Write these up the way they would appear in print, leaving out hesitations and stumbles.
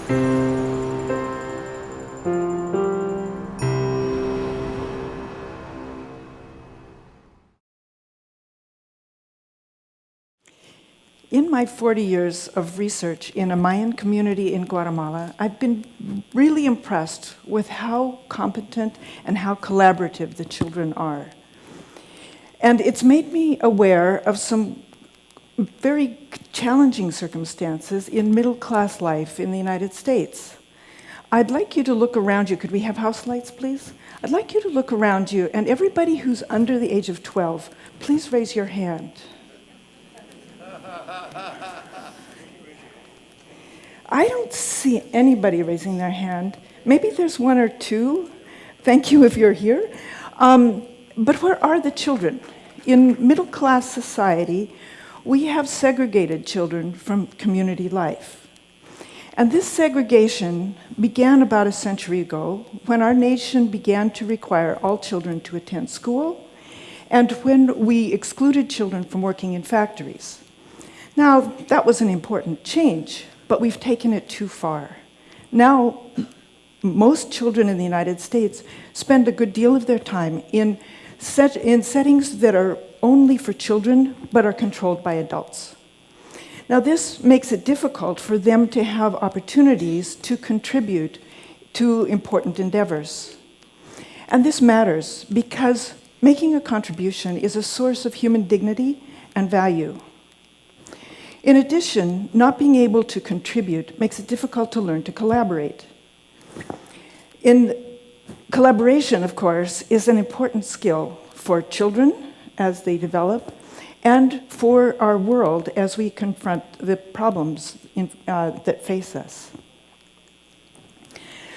In my 40 years of research in a Mayan community in Guatemala, I've been really impressed with how competent and how collaborative the children are. And it's made me aware of some very challenging circumstances in middle-class life in the United States. I'd like you to look around you. Could we have house lights, please? I'd like you to look around you, and everybody who's under the age of 12, please raise your hand. I don't see anybody raising their hand. Maybe there's one or two. Thank you if you're here. But where are the children? In middle-class society, we have segregated children from community life. And this segregation began about a century ago when our nation began to require all children to attend school and when we excluded children from working in factories. Now, that was an important change, but we've taken it too far. Now, most children in the United States spend a good deal of their time in settings that are only for children, but are controlled by adults. Now, this makes it difficult for them to have opportunities to contribute to important endeavors. And this matters because making a contribution is a source of human dignity and value. In addition, not being able to contribute makes it difficult to learn to collaborate. Collaboration, of course, is an important skill for children as they develop and for our world as we confront the problems that face us.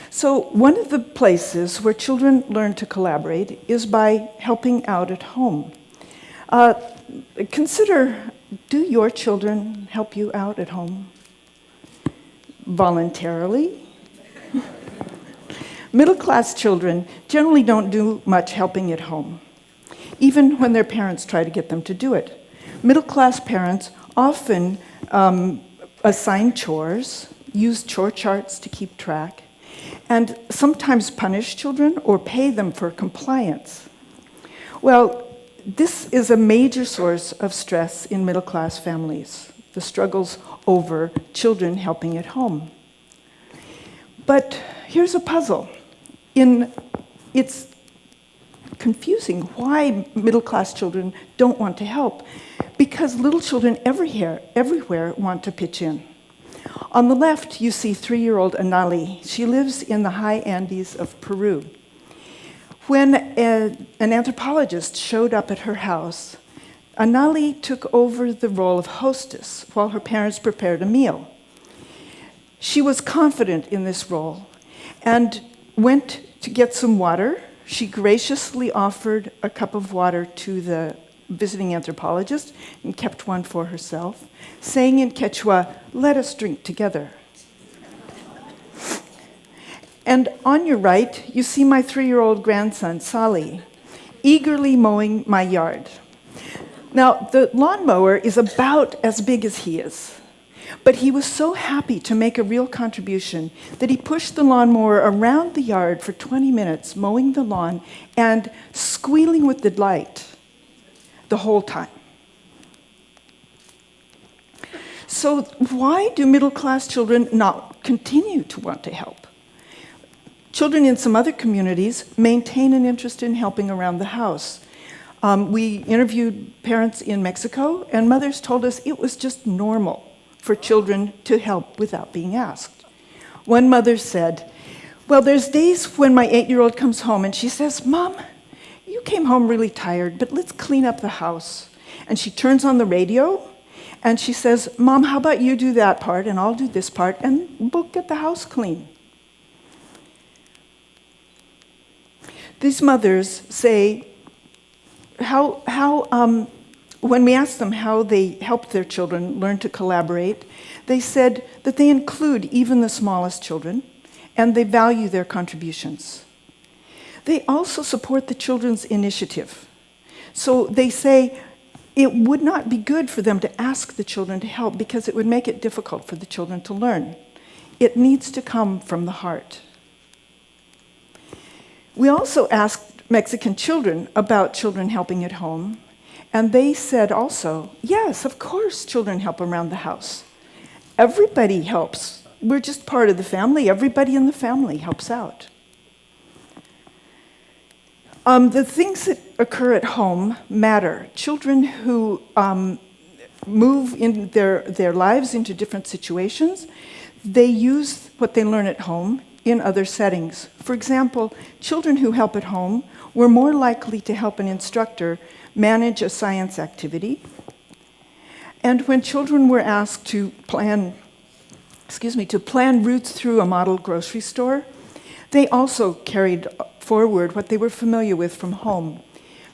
So one of the places where children learn to collaborate is by helping out at home. Consider, do your children help you out at home? Voluntarily? Middle-class children generally don't do much helping at home, even when their parents try to get them to do it. Middle-class parents often assign chores, use chore charts to keep track, and sometimes punish children or pay them for compliance. Well, this is a major source of stress in middle-class families, the struggles over children helping at home. But here's a puzzle. It's confusing why middle-class children don't want to help, because little children everywhere want to pitch in. On the left, you see 3-year-old Anali. She lives in the high Andes of Peru. When an anthropologist showed up at her house, Anali took over the role of hostess while her parents prepared a meal. She was confident in this role and went to get some water. She graciously offered a cup of water to the visiting anthropologist and kept one for herself, saying in Quechua, "Let us drink together." And on your right, you see my 3-year-old grandson, Sali, eagerly mowing my yard. Now, the lawnmower is about as big as he is, but he was so happy to make a real contribution that he pushed the lawnmower around the yard for 20 minutes, mowing the lawn and squealing with delight the whole time. So why do middle-class children not continue to want to help? Children in some other communities maintain an interest in helping around the house. We interviewed parents in Mexico, and mothers told us it was just normal for children to help without being asked. One mother said, "Well, there's days when my 8-year-old comes home and she says, 'Mom, you came home really tired, but let's clean up the house.' And she turns on the radio and she says, 'Mom, how about you do that part and I'll do this part and we'll get the house clean.'" These mothers say when we asked them how they helped their children learn to collaborate, they said that they include even the smallest children and they value their contributions. They also support the children's initiative. So they say it would not be good for them to ask the children to help because it would make it difficult for the children to learn. It needs to come from the heart. We also asked Mexican children about children helping at home, and they said also, yes, of course children help around the house. Everybody helps. We're just part of the family. Everybody in the family helps out. The things that occur at home matter. Children who move in their lives into different situations, they use what they learn at home in other settings. For example, children who help at home were more likely to help an instructor manage a science activity. And when children were asked to plan routes through a model grocery store, they also carried forward what they were familiar with from home.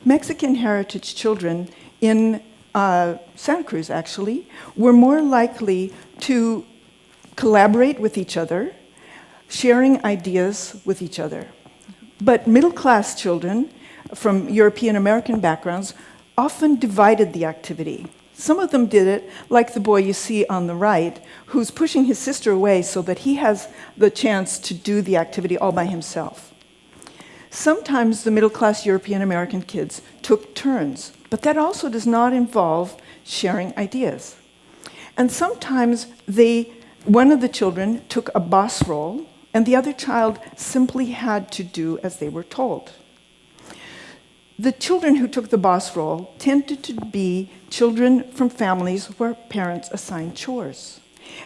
Mexican heritage children in Santa Cruz, actually, were more likely to collaborate with each other, sharing ideas with each other. But middle-class children from European American backgrounds often divided the activity. Some of them did it, like the boy you see on the right, who's pushing his sister away so that he has the chance to do the activity all by himself. Sometimes the middle-class European American kids took turns, but that also does not involve sharing ideas. And sometimes one of the children took a boss role, and the other child simply had to do as they were told. The children who took the boss role tended to be children from families where parents assigned chores.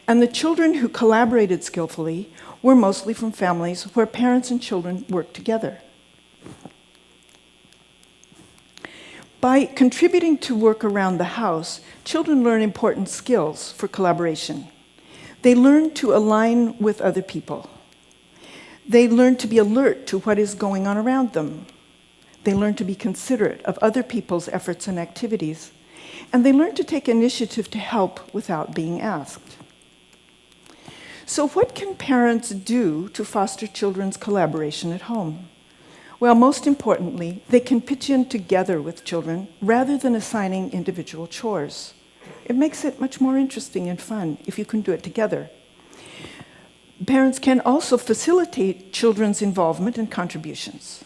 And the children who collaborated skillfully were mostly from families where parents and children worked together. By contributing to work around the house, children learn important skills for collaboration. They learn to align with other people. They learn to be alert to what is going on around them. They learn to be considerate of other people's efforts and activities. And they learn to take initiative to help without being asked. So what can parents do to foster children's collaboration at home? Well, most importantly, they can pitch in together with children rather than assigning individual chores. It makes it much more interesting and fun if you can do it together. Parents can also facilitate children's involvement and contributions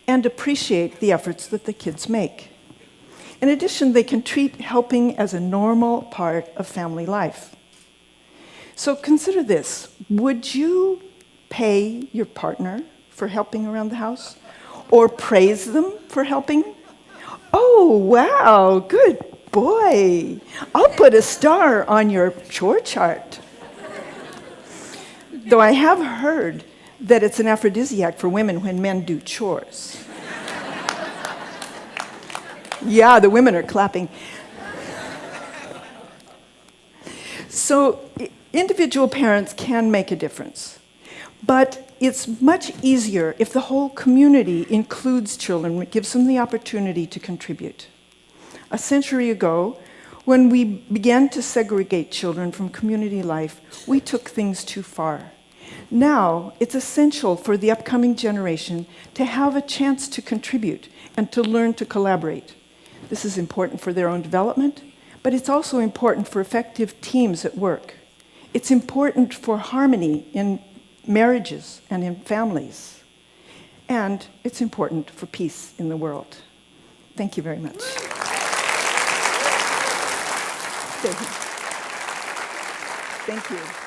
and appreciate the efforts that the kids make. In addition, they can treat helping as a normal part of family life. So consider this. Would you pay your partner for helping around the house? Or praise them for helping? Oh, wow, good boy. I'll put a star on your chore chart. Though I have heard that it's an aphrodisiac for women when men do chores. Yeah, the women are clapping. So individual parents can make a difference. But it's much easier if the whole community includes children, gives them the opportunity to contribute. A century ago, when we began to segregate children from community life, we took things too far. Now, it's essential for the upcoming generation to have a chance to contribute and to learn to collaborate. This is important for their own development, but it's also important for effective teams at work. It's important for harmony in marriages and in families. And it's important for peace in the world. Thank you very much. Thank you.